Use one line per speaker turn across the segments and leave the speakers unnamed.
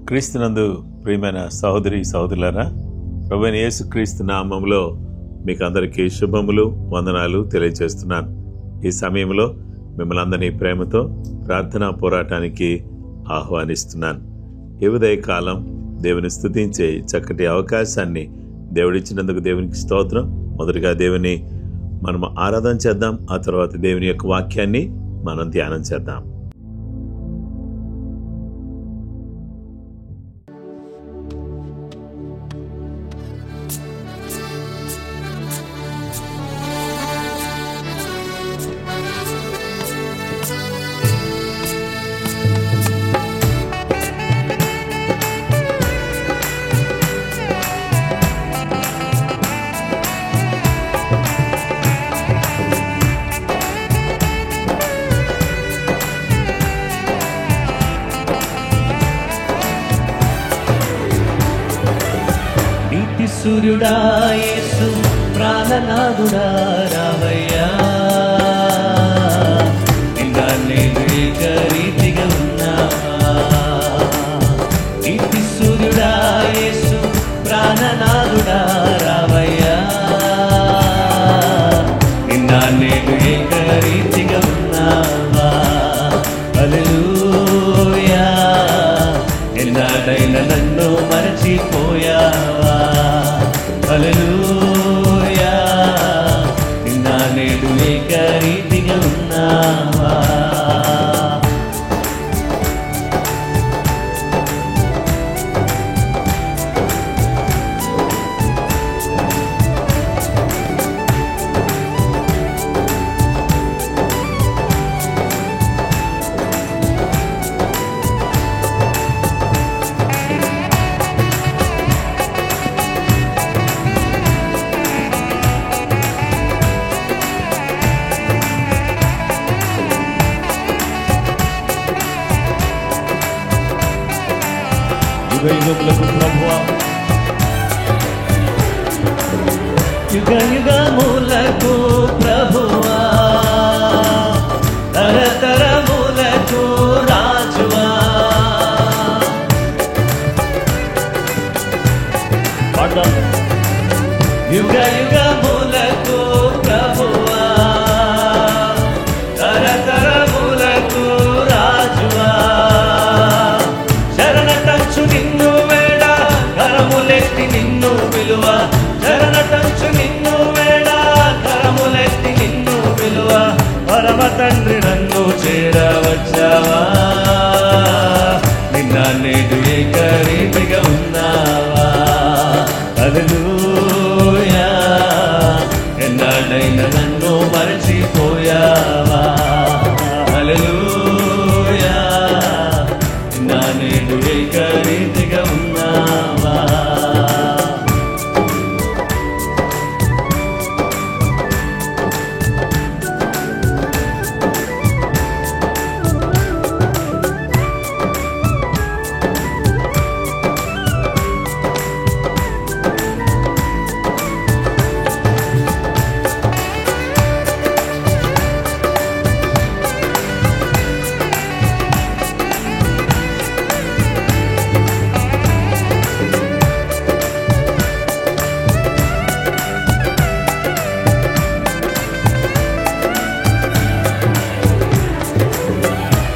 క్రీస్తునందు ప్రియమైన సహోదరి సహోదరులారా, ప్రభువైన యేసుక్రీస్తు నామములో మీకు అందరికీ శుభములు, వందనాలు తెలియజేస్తున్నాను. ఈ సమయంలో మిమ్మల్ని అందరినీ ప్రేమతో ప్రార్థనా పోరాటానికి ఆహ్వానిస్తున్నాను. ఈ ఉదయకాలం దేవుని స్తుతించే చక్కటి అవకాశాన్ని దేవుడిచ్చినందుకు దేవునికి స్తోత్రం. మొదటిగా దేవుని మనం ఆరాధన చేద్దాం. ఆ తర్వాత దేవుని యొక్క వాక్యాన్ని మనం ధ్యానం చేద్దాం.
సూర్యుడా యేసు ప్రాణనాథుడా రావయ్యా, ఇంకా నేను ఏకరీతిగా ఉన్నావా? నీతి సూర్యుడా యేసు ప్రాణనాథుడా రావయ్యా, నిన్న నేను ఏకరీతిగా ఉన్నావా? హల్లెలూయా, ఎన్నాడైనా నన్ను మరచిపోయావా? హల్లెలూయా, నిన్న నేడు ఏకరీతిగా ఉన్నావా? యుగయుగములకు ప్రభువా, యుగయుగములకు ప్రభువా, తరతరములకు రాజువా. యుగయుగములకు ప్రభువా, తరతరములకు రాజువా. శరణటంచు నిన్ను వేడ, కరములెత్తి నిన్ను పిలువ. శరణటంచు నిన్ను వేడ, కరములెత్తి నిన్ను పిలువ. పరమ తండ్రి నన్ను చేరవచ్చావా? నిన్న నేడు ఏకరీతిగా ఉన్నావా? హల్లెలూయా, ఎన్నాడైనా నన్ను మరచిపోయావా? హల్లెలూయా, నిన్న నేడు ఏకరీతిగా ఉన్నావా?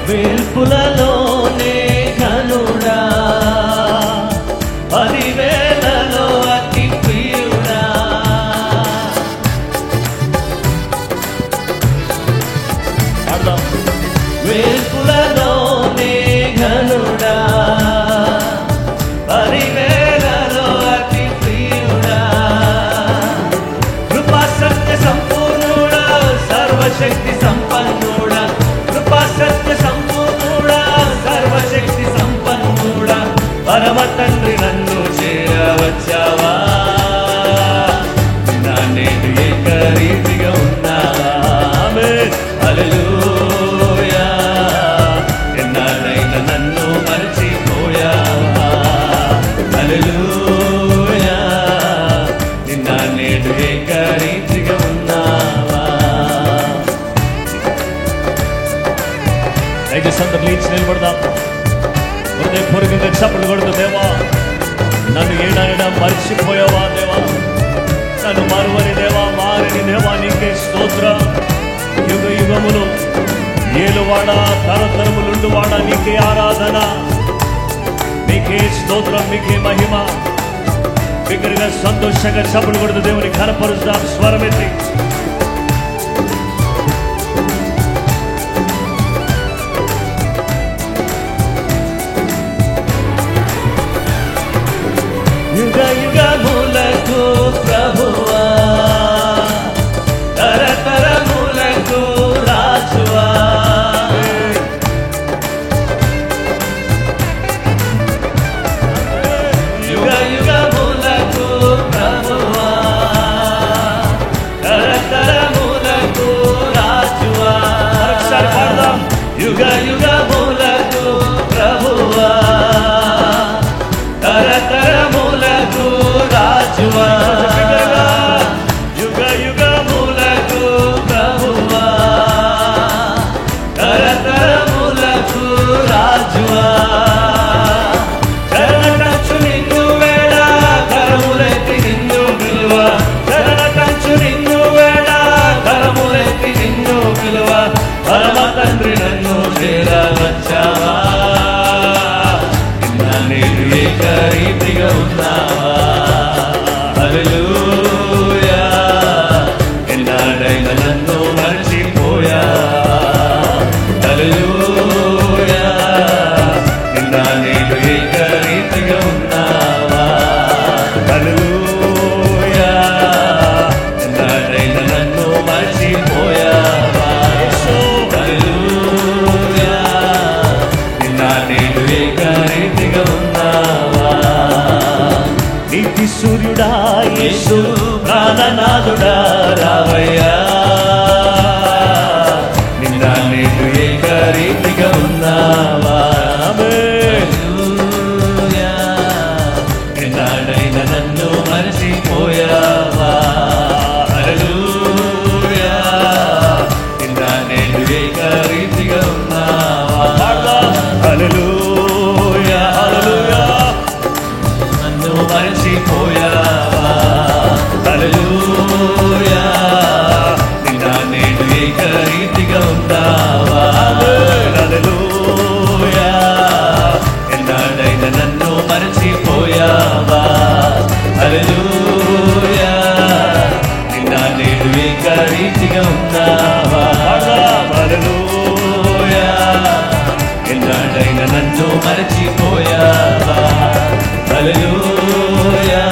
వేల్పులలోనే ఘనుడా, పదివేలలో అతి ప్రియుడా. వేల్పులలోనే ఘనుడా, పదివేలలో అతి ప్రియుడా. కృపా సత్య సంపూర్ణుడా, సర్వశక్తి సంపన్నుడా. కృపా సత్య సంపూర్ణుడా, సర్వశక్తి సంపన్నుడా. పరమ తండ్రి నన్ను చేరవచ్చావా? నా నేడు ఏకరీతిగా ఉన్నావా? ఆమేన్. హల్లెలూయా, ఎన్నాడైనా నన్ను మరచిపోయావా? హల్లెలూయా, నిన్న నేడు ఏకరీతిగా ఉన్నావా? దయచేసి అందరూ లేచి నిలబడదాం. హృదయపూర్వకంగా ధైర్యంగా చప్పట్లు కొడుతూ, దేవా నన్ను ఏడాడా మర్చిపోయావా దేవా, నన్ను మరువని దేవా, మారని దేవా, నీకే స్తోత్రం. యుగ యుగములు ఏలువాడా, తరతరములుండువాడా, నీకే ఆరాధన, నీకే స్తోత్రం, నీకే మహిమ. బిగ్గరగా సంతోషంగా చప్పట్లు కొడుతూ దేవుని ఘనపరుస్తాం స్వరమెత్తి. యుగ యుగములకు ప్రభువా, తరతరములకు రాజువా, యుగ యుగములకు ప్రభువా, తరతరములకు రాజువా. ఒకసారి పాడదాం. యుగ యుగములకు ప్రభువా, తరతరములకు రాజువా, యుగ యుగములకు ప్రభువా, తరతరములకు రాజువా. శరణటంచు నిన్ను వేళ, కరములెత్తి నిన్ను పిలువ, శరణటంచు నిన్ను వేళ, కరములెత్తి నిన్ను పిలువ, పరమ తండ్రి నన్ను చేరవచ్చావా, నేను ఏకరీతిగా ఉన్నావా. హల్లెలూయా, ఎన్నాడైనా నన్ను మరచిపోయావా. హల్లెలూయా, నిన్న నేను ఏకరీతిగా ఉన్నావా. హల్లెలూయా, ఎన్నాడైనా నన్ను మరచిపోయావా. హల్లెలూయా, నిన్న నేను ఏకరీతిగా ఉన్నావా. నీతి సూర్యుడా యేసు ప్రాణనాథుడా రావయ్యా, నిన్న నేను ఏకరీతిగా ఉన్నావా. హల్లెలూయా, ఎన్నాడైనా నన్ను మరచిపోయావా. హల్లెలూయా, నిన్న నేను ఏకరీతిగా ఉన్నావా. హల్లెలూయా, హల్లెలూయా, నన్ను మరచిపోయావా. హల్లెలూయా, నిన్న నేను ఏకరీతిగా ఉన్నావా. హల్లెలూయా, ఎన్నాడైనా నన్ను మరచిపోయావా. హల్లెలూయా, నిన్న నేను ఏకరీతిగా ఉన్నావా. హల్లెలూయా, ఎన్నాడైనా నన్ను మరచిపోయావా. హల్లెలూయా,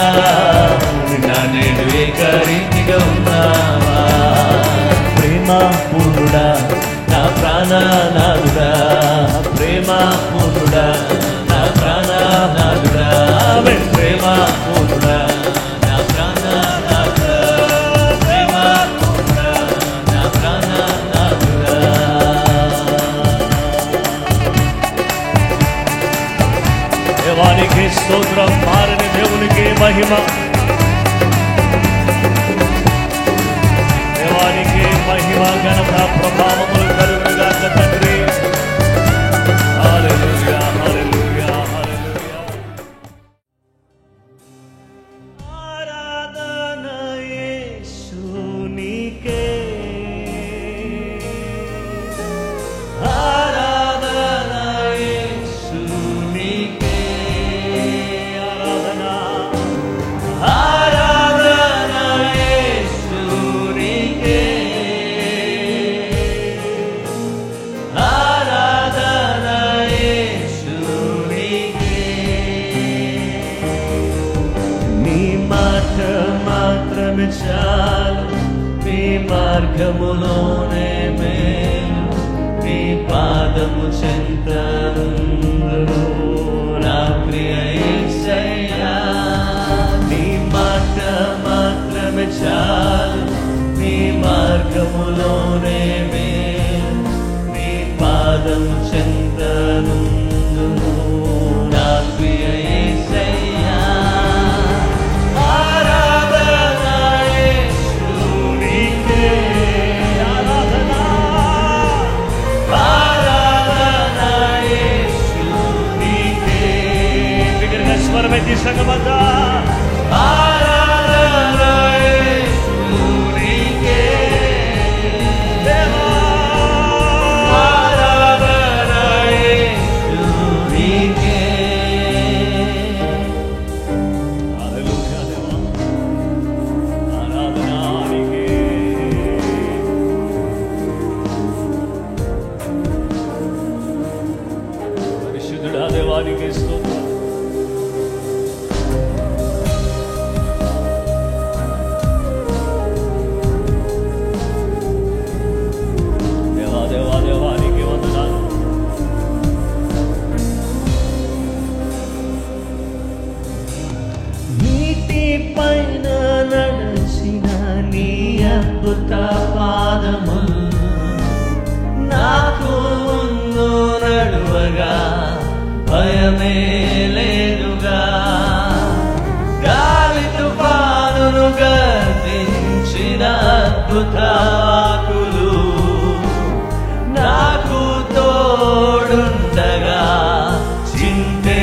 నిన్న నేను ఏకరీతిగా ఉన్నావా. ప్రేమ పూర్ణుడా నా ప్రాణనాథుడా, ప్రేమ పూర్ణుడా నా ప్రాణనాథుడా, ప్రేమ పూర్ణుడా నా ప్రాణనాథుడా, ప్రేమ పూర్ణుడా నా ప్రాణనాథుడా. దేవానికి స్తోత్రం, మారని దేవునికి మహిమ. దేవానికి మహిమ, ఘనత, ప్రభావములు కలుగునుగాక తండ్రి. హల్లెలూయా, హల్లెలూయా, హల్లెలూయా. ఆరాధన యేసునికే, ఆరాధన యేసునికే, ఆరాధన, ఆరాధన యేసునికే, ఆరాధన యేసునికే. నీ మాట మాత్రమే చాలు, నీ మార్గములోనే మేలు, నీ పాదము చెంతనుందును నా ప్రియ యేసయ్యా. నీ మాట మాత్రమే చాలు, నీ మార్గములోనే మేలు, నీ పాదము చెంతనుందును నా ప్రియ యేసయ్యా. ఆరాధన యేసునికే, ఆరాధన, ఆరాధన యేసునికే. అందరమే ఈ సంగమంతా దేవానికి స్తోత్రం. దేవా దేవా దేవానికి వందనాలు.
నీటి పైన నడచిన నీ అద్భుత పాదములు నాకు ముందు నడువగా భయమే లేదుగా. గాలి తుఫానును గర్జించిన అద్భుత వాకులు నాకు తోడుండగా చింతే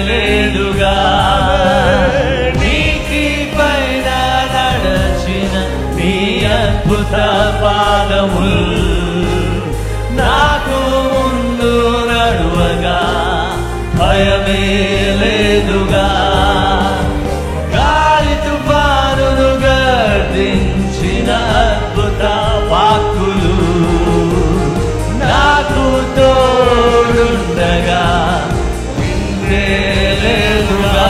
లేదుగా. నీటి పైన నడచిన నీ అద్భుత పాదములు నాకు ముందు నడువగా భయమే లేదుగా. గాలి తుఫానును గర్జించిన అద్భుత వాక్కులు నాకు తోడుండగా చింతే లేదుగా.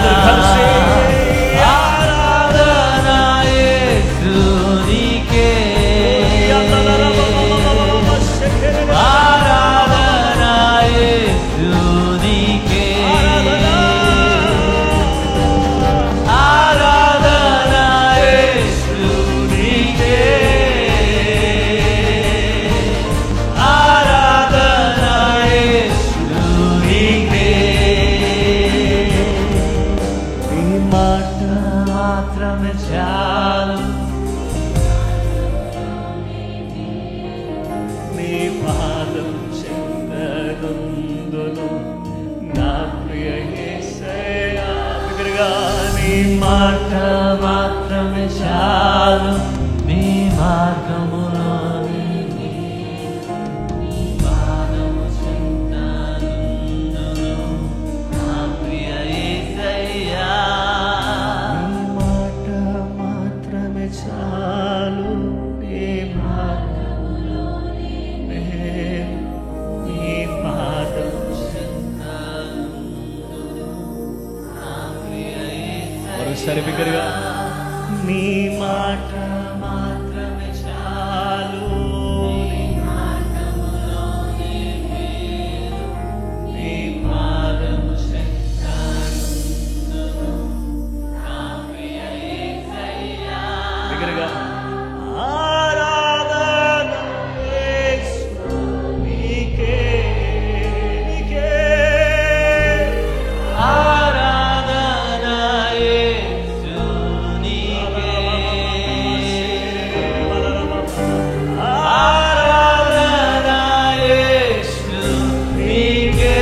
ఆరాధన యేసునికే, ఆరాధన యేసునికే, ఆరాధన యేసునికే, ఆరాధన యేసునికే. ఈ మాట మాత్రమే చాలు, నీ పాదం చెందనుందును నా ప్రియ యేసయ్యా. దగ్గరగా నీ మాట మాత్రమే చాలు, నీ మార్గములో నీ పాదము చెందనుందును నా ప్రియ యేసయ్యా. నీ మాట మాత్రమే చాలు, నీ మార్గములో నీ పాదం
మరోసారి బిగ్గరగా
నీ మాట మాత్రమే చాలు, నీ పాదము
బిగ్గరగా
ఆరాధన యేసునికే, ఆరాధన యేసునికే, ఆరాధన యేసునికే,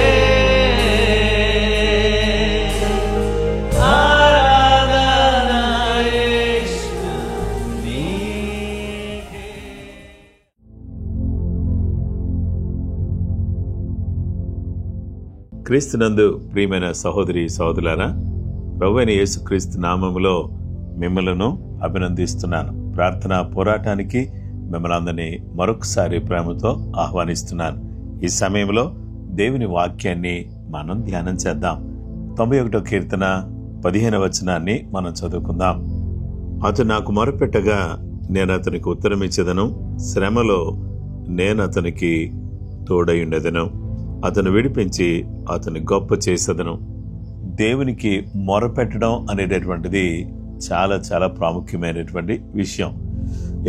ఆరాధన యేసునికే.
క్రీస్తునందు ప్రియమైన సహోదరి సహోదరులారా, ప్రభువైన యేసుక్రీస్తు నామములో మిమ్మలను అభినందిస్తున్నాను. ప్రార్థనా పోరాటానికి మిమ్మల్ని అందరినీ మరొకసారి ప్రేమతో ఆహ్వానిస్తున్నాను. ఈ సమయంలో దేవుని వాక్యాన్ని మనం ధ్యానం చేద్దాం. 91వ కీర్తన 15వ వచనాన్ని మనం చదువుకుందాం. అతడు నాకు మొరపెట్టగా నేను అతనికి ఉత్తరమిచ్చేదను, శ్రమలో నేను అతనికి తోడయుండెదను, అతను విడిపించి అతని గొప్ప చేసేదను. దేవునికి మొరపెట్టడం అనేటటువంటిది చాలా చాలా ప్రాముఖ్యమైనటువంటి విషయం.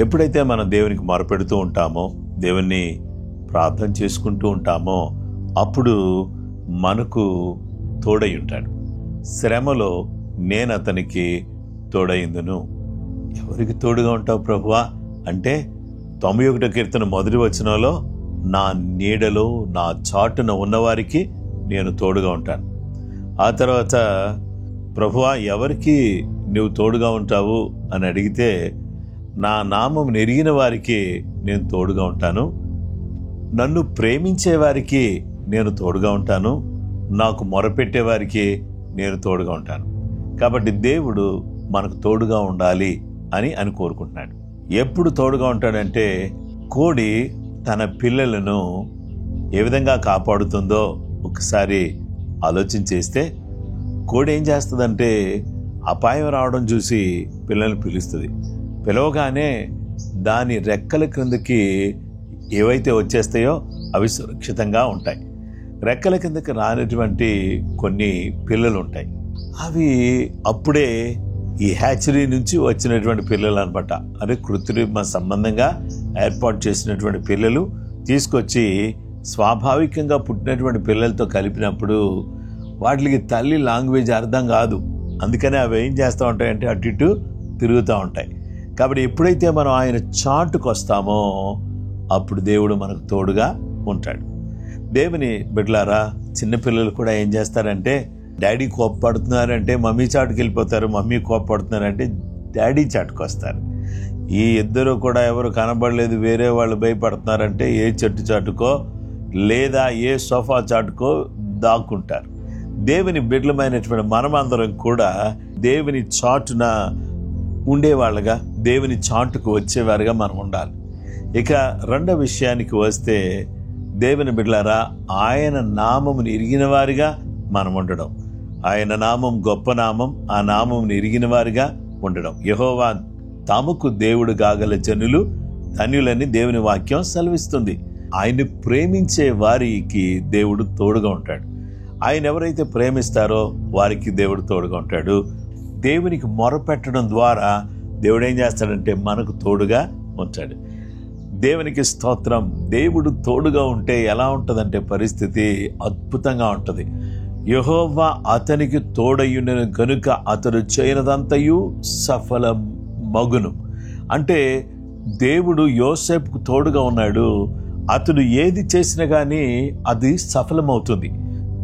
ఎప్పుడైతే మనం దేవునికి మొరపెడుతూ ఉంటామో, దేవుణ్ణి ప్రార్థన చేసుకుంటూ ఉంటామో, అప్పుడు మనకు తోడై ఉంటాడు. శ్రమలో నేను అతనికి తోడైందును. ఎవరికి తోడుగా ఉంటావు ప్రభువా అంటే 91వ కీర్తన మొదటి వచనంలో నా నీడలో నా చాటున ఉన్నవారికి నేను తోడుగా ఉంటాను. ఆ తర్వాత ప్రభువా, ఎవరికి నువ్వు తోడుగా ఉంటావు అని అడిగితే, నా నామం ఎరిగిన వారికి నేను తోడుగా ఉంటాను, నన్ను ప్రేమించే వారికి నేను తోడుగా ఉంటాను, నాకు మొరపెట్టే వారికి నేను తోడుగా ఉంటాను. కాబట్టి దేవుడు మనకు తోడుగా ఉండాలి అని కోరుకుంటున్నాడు. ఎప్పుడు తోడుగా ఉంటాడంటే, కోడి తన పిల్లలను ఏ విధంగా కాపాడుతుందో ఒకసారి ఆలోచన చేస్తే, కోడి ఏం చేస్తుందంటే అపాయం రావడం చూసి పిల్లల్ని పిలుస్తుంది. పిలవగానే దాని రెక్కల క్రిందకి ఏవైతే వచ్చేస్తాయో అవి సురక్షితంగా ఉంటాయి. రెక్కల కిందకి రానటువంటి కొన్ని పిల్లలు ఉంటాయి. అవి అప్పుడే ఈ హ్యాచరీ నుంచి వచ్చినటువంటి పిల్లలు అనమాట. అదే కృత్రిమ సంబంధంగా ఏర్పాటు చేసినటువంటి పిల్లలు తీసుకొచ్చి స్వాభావికంగా పుట్టినటువంటి పిల్లలతో కలిపినప్పుడు వాటికి తల్లి లాంగ్వేజ్ అర్థం కాదు. అందుకనే అవి ఏం చేస్తూ ఉంటాయంటే అటు ఇటు తిరుగుతూ ఉంటాయి. కాబట్టి ఎప్పుడైతే మనం ఆయన చాటుకు వస్తామో అప్పుడు దేవుడు మనకు తోడుగా ఉంటాడు. దేవుని బిడ్డలారా, చిన్నపిల్లలు కూడా ఏం చేస్తారంటే, డాడీ కోప్పడుతున్నారంటే మమ్మీ చాటుకు వెళ్ళిపోతారు, మమ్మీ కోప్పడుతున్నారంటే డాడీ చాటుకు వస్తారు. ఈ ఇద్దరు కూడా ఎవరు కనబడలేదు, వేరే వాళ్ళు భయపడుతున్నారంటే ఏ చెట్టు చాటుకో లేదా ఏ సోఫా చాటుకో దాక్కుంటారు. దేవుని బిడ్డలమైనటువంటి మనమందరం కూడా దేవుని చాటున ఉండేవాళ్ళగా, దేవుని చాటుకు వచ్చేవారుగా మనం ఉండాలి. ఇక రెండో విషయానికి వస్తే, దేవుని బిడ్డలారా, ఆయన నామమును ఎరిగిన వారిగా మనం ఉండడం. ఆయన నామం గొప్ప నామం, ఆ నామమును ఎరిగిన వారిగా ఉండడం. యెహోవా తమకు దేవుడు కాగల జనులు ధన్యులని దేవుని వాక్యం సెలవిస్తుంది. ఆయన్ని ప్రేమించే వారికి దేవుడు తోడుగా ఉంటాడు. ఆయన ఎవరైతే ప్రేమిస్తారో వారికి దేవుడు తోడుగా ఉంటాడు. దేవునికి మొరపెట్టడం ద్వారా దేవుడు ఏం చేస్తాడంటే మనకు తోడుగా ఉంటాడు. దేవునికి స్తోత్రం. దేవుడు తోడుగా ఉంటే ఎలా ఉంటుందంటే పరిస్థితి అద్భుతంగా ఉంటుంది. యెహోవా అతనికి తోడయ్యుండెను కనుక అతడు చేయనదంతయు సఫలమగును. అంటే దేవుడు యోసేపుకు తోడుగా ఉన్నాడు. అతడు ఏది చేసినా కానీ అది సఫలమవుతుంది.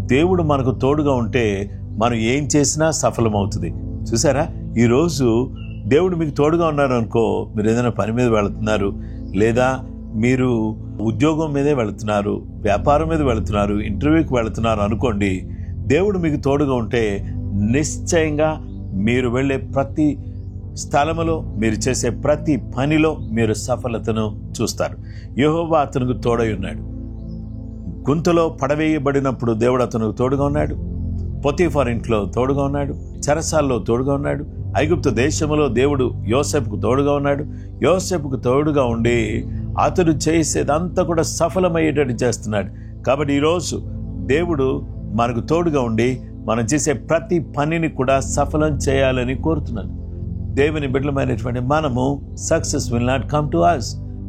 దేవుడు మనకు తోడుగా ఉంటే మనం ఏం చేసినా సఫలమవుతుంది. చూసారా, ఈరోజు దేవుడు మీకు తోడుగా ఉన్నారు అనుకో, మీరు ఏదైనా పని మీద వెళుతున్నారు, లేదా మీరు ఉద్యోగం మీదే వెళుతున్నారు, వ్యాపారం మీద వెళుతున్నారు, ఇంటర్వ్యూకి వెళుతున్నారు అనుకోండి, దేవుడు మీకు తోడుగా ఉంటే నిశ్చయంగా మీరు వెళ్ళే ప్రతి స్థలములో, మీరు చేసే ప్రతి పనిలో మీరు సఫలతను చూస్తారు. యెహోవా అతనికి తోడై ఉన్నాడు. గుంతలో పడవేయబడినప్పుడు దేవుడు అతనికి తోడుగా ఉన్నాడు. పొతీఫర్ ఇంట్లో తోడుగా ఉన్నాడు. చెరసాల్లో తోడుగా ఉన్నాడు. ఐగుప్తు దేశంలో దేవుడు యోసేపుకు తోడుగా ఉన్నాడు. యోసేపుకు తోడుగా ఉండి అతడు చేసేదంతా కూడా సఫలమయ్యేటట్టు చేస్తున్నాడు. కాబట్టి ఈరోజు దేవుడు మనకు తోడుగా ఉండి మనం చేసే ప్రతి పనిని కూడా సఫలం చేయాలని కోరుతున్నాడు. దేవుని బిడ్డలమైనటువంటి మనము success will not come to us,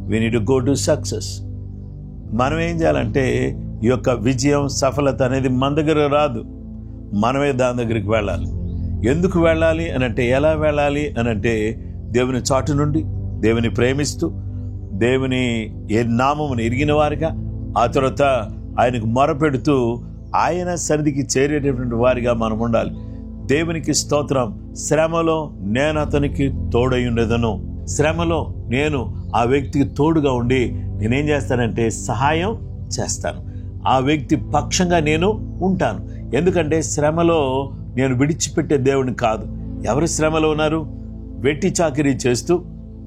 we need to go to success. మనం ఏం చేయాలంటే ఈ యొక్క విజయం, సఫలత అనేది మన దగ్గర రాదు, మనమే దాని దగ్గరికి వెళ్ళాలి. ఎందుకు వెళ్ళాలి అనంటే, ఎలా వెళ్ళాలి అనంటే, దేవుని చాటు నుండి, దేవుని ప్రేమిస్తూ, దేవుని ఏ నామమును ఎరిగిన వారిగా, ఆ తర్వాత ఆయనకు మొరపెడుతూ ఆయన సన్నిధికి చేరేటటువంటి వారిగా మనం ఉండాలి. దేవునికి స్తోత్రం. శ్రమలో నేను అతనికి తోడై ఉండేదను. శ్రమలో నేను ఆ వ్యక్తికి తోడుగా ఉండి నేనేం చేస్తానంటే సహాయం చేస్తాను. ఆ వ్యక్తి పక్షంగా నేను ఉంటాను. ఎందుకంటే శ్రమలో నేను విడిచిపెట్టే దేవుడిని కాదు. ఎవరు శ్రమలో ఉన్నారు? వెట్టి చాకిరీ చేస్తూ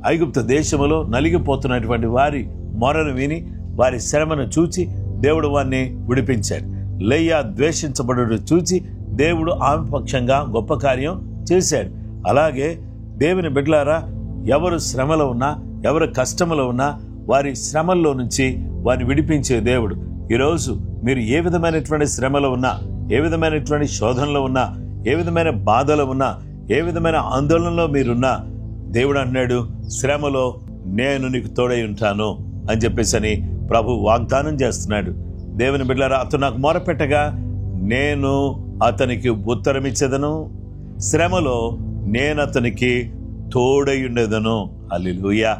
ఐగుప్తు దేశంలో నలిగిపోతున్నటువంటి వారి మొరను విని వారి శ్రమను చూచి దేవుడు వారిని విడిపించాడు. లేయా ద్వేషించబడు చూచి దేవుడు ఆమె పక్షంగా గొప్ప కార్యం చేశాడు. అలాగే దేవుని బిడ్డలారా, ఎవరు శ్రమలో ఉన్నా, ఎవరు కష్టంలో ఉన్నా, వారి శ్రమల్లో నుంచి వారిని విడిపించే దేవుడు. ఈరోజు మీరు ఏ విధమైనటువంటి శ్రమలో ఉన్నా, ఏ విధమైనటువంటి శోధనలో ఉన్నా, ఏ విధమైన బాధలో ఉన్నా, ఏ విధమైన ఆందోళనలో మీరున్నా, దేవుడు అన్నాడు, శ్రమలో నేను నీకు తోడై ఉంటాను అని చెప్పేసి ప్రభు వాగ్దానం చేస్తున్నాడు. దేవుని బిడ్డలారా, అతను నాకు మొరపెట్టగా నేను అతనికి ఉత్తరం ఇచ్చేదను, శ్రమలో నేను అతనికి తోడై ఉండేదను. హల్లెలూయా.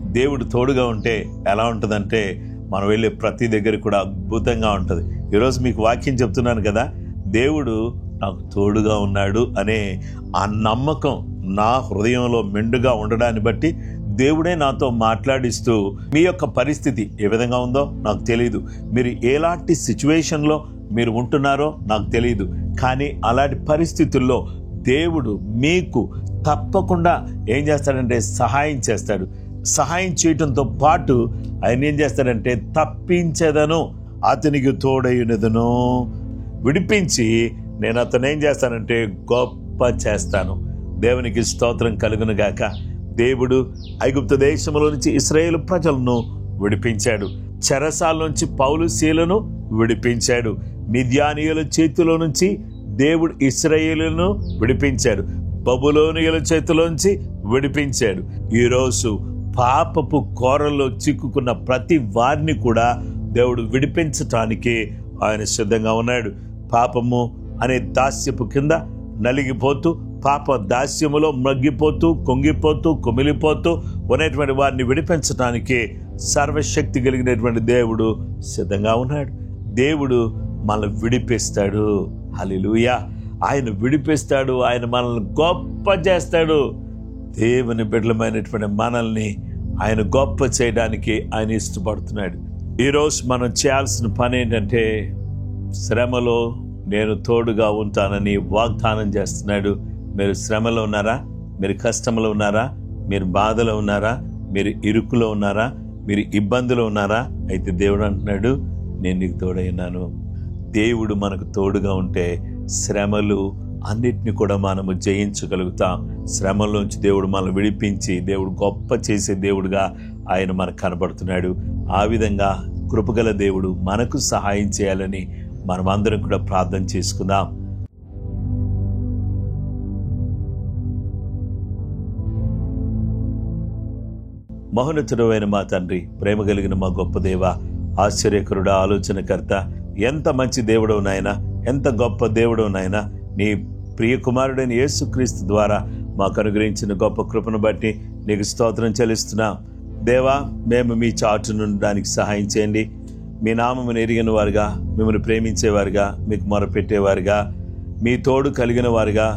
దేవుడు తోడుగా ఉంటే ఎలా ఉంటుందంటే మనం వెళ్ళే ప్రతి దగ్గర కూడా అద్భుతంగా ఉంటుంది. ఈరోజు మీకు వాక్యం చెప్తున్నాను కదా, దేవుడు నాకు తోడుగా ఉన్నాడు అనే ఆ నమ్మకం నా హృదయంలో మెండుగా ఉండడాన్ని బట్టి దేవుడే నాతో మాట్లాడిస్తూ, మీ యొక్క పరిస్థితి ఏ విధంగా ఉందో నాకు తెలియదు, మీరు ఎలాంటి సిచ్యువేషన్లో మీరు ఉంటున్నారో నాకు తెలియదు, కానీ అలాంటి పరిస్థితుల్లో దేవుడు మీకు తప్పకుండా ఏం చేస్తాడంటే సహాయం చేస్తాడు. సహాయం చేయటంతో పాటు ఆయన ఏం చేస్తాడంటే తప్పించేదను, అతనికి తోడైనదను, విడిపించి నేను అతను ఏం చేస్తానంటే గొప్ప చేస్తాను. దేవునికి స్తోత్రం కలుగును గాక. దేవుడు ఐగుప్తు దేశంలో నుంచి ఇశ్రాయేలు ప్రజలను విడిపించాడు. చెరసాల నుంచి పౌలు శీలను విడిపించాడు. మిద్యానీయుల చేతిలో నుంచి దేవుడు ఇశ్రాయేలును విడిపించాడు. బబులోనియుల చేతిలోంచి విడిపించాడు. ఈరోజు పాపపు కోరల్లో చిక్కుకున్న ప్రతి వారిని కూడా దేవుడు విడిపించటానికి ఆయన సిద్ధంగా ఉన్నాడు. పాపము అనే దాస్యపు కింద నలిగిపోతూ, పాప దాస్యములో మగ్గిపోతూ, కుంగిపోతూ, కుమిలిపోతూ ఉన్నటువంటి వారిని విడిపించడానికి సర్వశక్తి కలిగినటువంటి దేవుడు సిద్ధంగా ఉన్నాడు. దేవుడు మనల్ని విడిపిస్తాడు. హల్లెలూయా. ఆయన విడిపిస్తాడు. ఆయన మనల్ని గొప్ప చేస్తాడు. దేవుని బిడ్డలమైనటువంటి మనల్ని ఆయన గొప్ప చేయడానికి ఆయన ఇష్టపడుతున్నాడు. ఈరోజు మనం చేయాల్సిన పని ఏంటంటే, శ్రమలో నేను తోడుగా ఉంటానని వాగ్దానం చేస్తున్నాడు. మీరు శ్రమలో ఉన్నారా? మీరు కష్టంలో ఉన్నారా? మీరు బాధలో ఉన్నారా? మీరు ఇరుకులో ఉన్నారా? మీరు ఇబ్బందులో ఉన్నారా? అయితే దేవుడు అంటున్నాడు, నేను నీకు తోడైనాను. దేవుడు మనకు తోడుగా ఉంటే శ్రమలు అన్నిటిని కూడా మనము జయించగలుగుతాం. శ్రమల్లోంచి దేవుడు మనల్ని విడిపించి దేవుడు గొప్ప చేసే దేవుడుగా ఆయన మనకు కనబడుతున్నాడు. ఆ విధంగా కృపగల దేవుడు మనకు సహాయం చేయాలని మనం అందరం కూడా ప్రార్థన చేసుకుందాం. మహోన్నతుడైన మా తండ్రి, ప్రేమ కలిగిన మా గొప్ప దేవ, ఆశ్చర్యకరుడా, ఆలోచనకర్త, ఎంత మంచి దేవుడవు నాయనా, ఎంత గొప్ప దేవుడవు నాయనా. నీ ప్రియ కుమారుడైన యేసుక్రీస్తు ద్వారా మాకు అనుగ్రహించిన గొప్ప కృపను బట్టి నీకు స్తోత్రం చెల్లిస్తున్నాం. దేవా, మేము మీ చాటు ఉండడానికి సహాయం చేయండి. మీ నామమును ఎరిగిన వారుగా, మిమ్మల్ని ప్రేమించేవారుగా, మీకు మొరపెట్టేవారుగా, మీ తోడు కలిగిన వారుగా,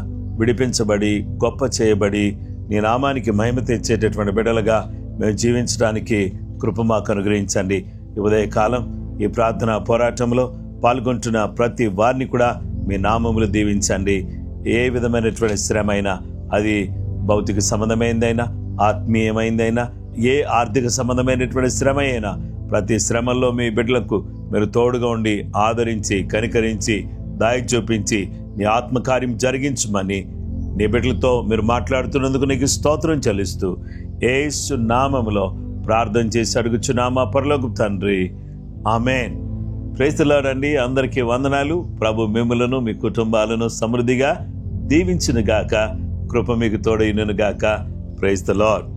విడిపించబడి గొప్ప చేయబడి నీ నామానికి మహిమ తెచ్చేటటువంటి బిడ్డలుగా మేము జీవించడానికి కృప మాకు అనుగ్రహించండి. ఈ ఉదయకాలం ఈ ప్రార్థన పోరాటంలో పాల్గొంటున్న ప్రతి వారిని కూడా మీ నామములు దీవించండి. ఏ విధమైనటువంటి శ్రమ అయినా, అది భౌతిక సంబంధమైందైనా, ఆత్మీయమైందైనా, ఏ ఆర్థిక సంబంధమైనటువంటి శ్రమ అయినా, ప్రతి శ్రమల్లో మీ బిడ్డలకు మీరు తోడుగా ఉండి ఆదరించి, కనికరించి, దయ చూపించి నీ ఆత్మకార్యం జరిగించమని నీ బిడ్డలతో మీరు మాట్లాడుతున్నందుకు నీకు స్తోత్రం చెల్లిస్తూ యేసు నామములో ప్రార్థన చేసి అడుగుచున్నామా పరలోకపు తండ్రి, ఆమేన్. ప్రైజ్ ది లార్డ్ అండి. అందరికీ వందనాలు. ప్రభు మిమ్ములను మీ కుటుంబాలను సమృద్ధిగా దీవించును గాక. కృప మీకు తోడైనను గాక. Praise the lord.